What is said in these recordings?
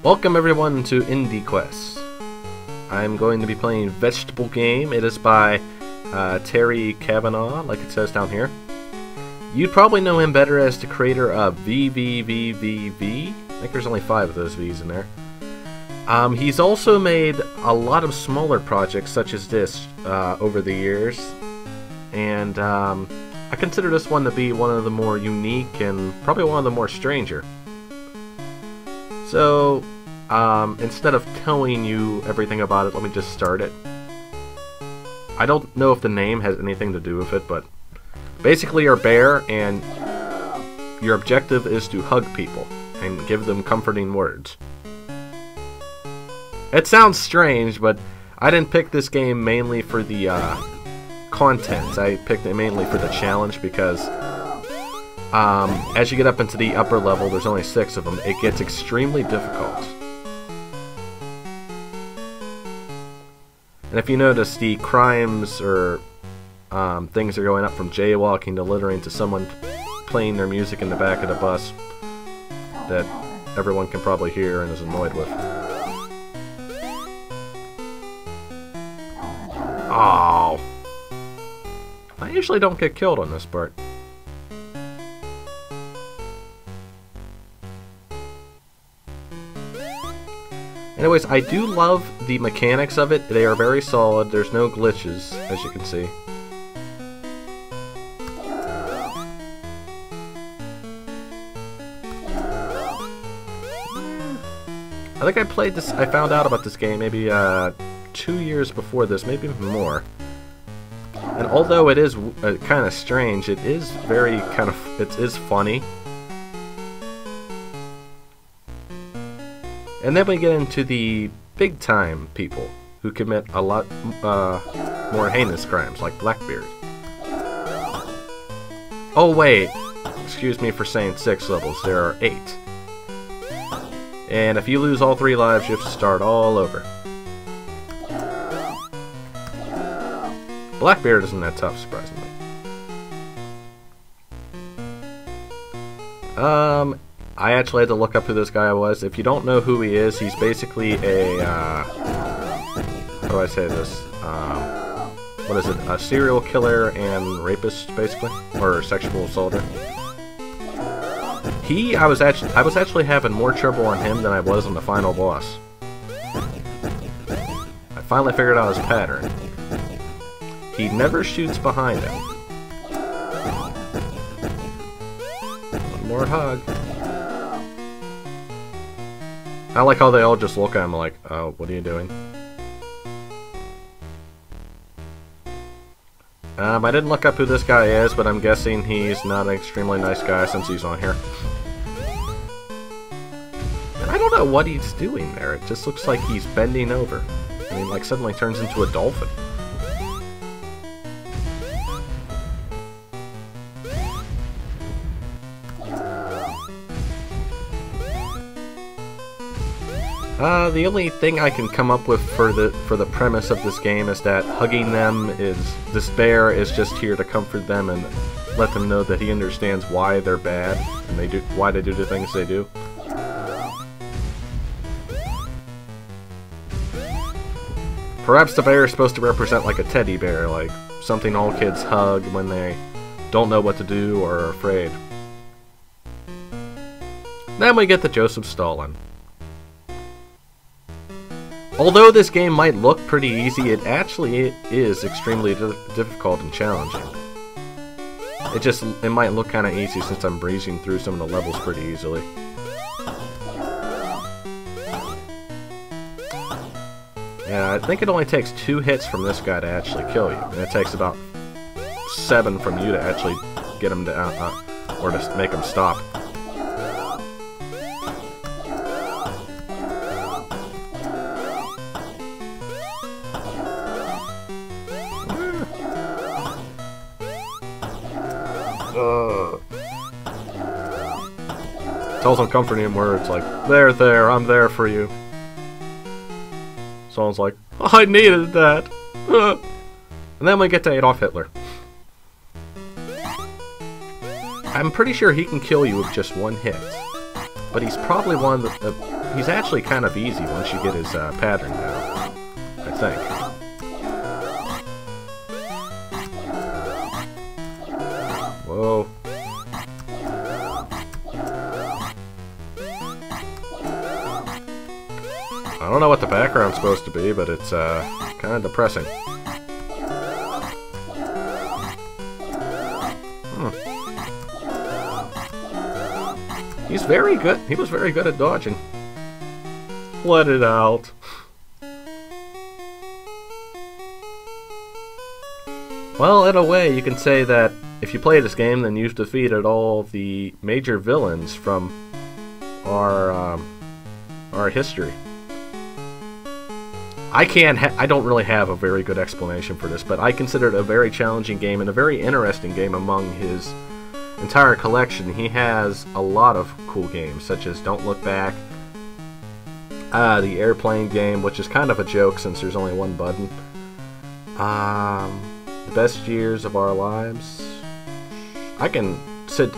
Welcome everyone to Indie Quest. I'm going to be playing Vegetable Game. It is by Terry Cavanagh, like it says down here. You'd probably know him better as the creator of VVVVV. I think there's only 5 of those V's in there. He's also made a lot of smaller projects such as this over the years. And I consider this one to be one of the more unique and probably one of the more stranger. So, instead of telling you everything about it, let me just start it. I don't know if the name has anything to do with it, but basically you're a bear and your objective is to hug people and give them comforting words. It sounds strange, but I didn't pick this game mainly for the content. I picked it mainly for the challenge because as you get up into the upper level, there's only 6 of them, it gets extremely difficult. And if you notice, the crimes or things are going up from jaywalking to littering to someone playing their music in the back of the bus that everyone can probably hear and is annoyed with. Oh, I usually don't get killed on this part. Anyways, I do love the mechanics of it. They are very solid. There's no glitches, as you can see. I think I played this, I found out about this game maybe 2 years before this, maybe even more. And although it is kind of strange, it is very it is funny. And then we get into the big time people who commit a lot more heinous crimes, like Blackbeard. Oh wait, excuse me for saying 6 levels, there are 8. And if you lose all 3 lives, you have to start all over. Blackbeard isn't that tough, surprisingly. I actually had to look up who this guy was. If you don't know who he is, he's basically a, how do I say this? What is it? A serial killer and rapist, basically? Or sexual assaulter. I was actually having more trouble on him than I was on the final boss. I finally figured out his pattern. He never shoots behind him. One more hug. I like how they all just look at him like, oh, what are you doing? I didn't look up who this guy is, but I'm guessing he's not an extremely nice guy since he's on here. And I don't know what he's doing there. It just looks like he's bending over. And he like suddenly turns into a dolphin. The only thing I can come up with for the premise of this game is that hugging them this bear is just here to comfort them and let them know that he understands why they're bad and why they do the things they do. Perhaps the bear is supposed to represent like a teddy bear, like something all kids hug when they don't know what to do or are afraid. Then we get to Joseph Stalin. Although this game might look pretty easy, it actually is extremely difficult and challenging. It might look kind of easy since I'm breezing through some of the levels pretty easily. Yeah, I think it only takes 2 hits from this guy to actually kill you, and it takes about 7 from you to actually get him to, or to make him stop. Tells them comforting words like, there, I'm there for you. Someone's like, I needed that. And then we get to Adolf Hitler. I'm pretty sure he can kill you with just 1 hit. But he's probably one of the he's actually kind of easy once you get his pattern down, I think. Whoa. I don't know what the background's supposed to be, but it's kind of depressing. He's very good. He was very good at dodging. Let it out. Well, in a way, you can say that if you play this game, then you've defeated all the major villains from our history. I don't really have a very good explanation for this, but I consider it a very challenging game and a very interesting game among his entire collection. He has a lot of cool games, such as Don't Look Back, the airplane game, which is kind of a joke since there's only one button, The Best Years of Our Lives. I can sit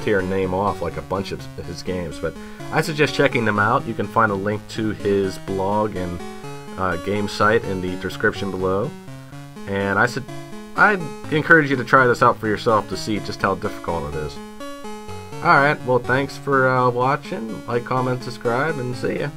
here and name off like a bunch of his games, but I suggest checking them out. You can find a link to his blog and game site in the description below, and I'd encourage you to try this out for yourself to see just how difficult it is. Alright, well, thanks for watching. Like, comment, subscribe, and see ya.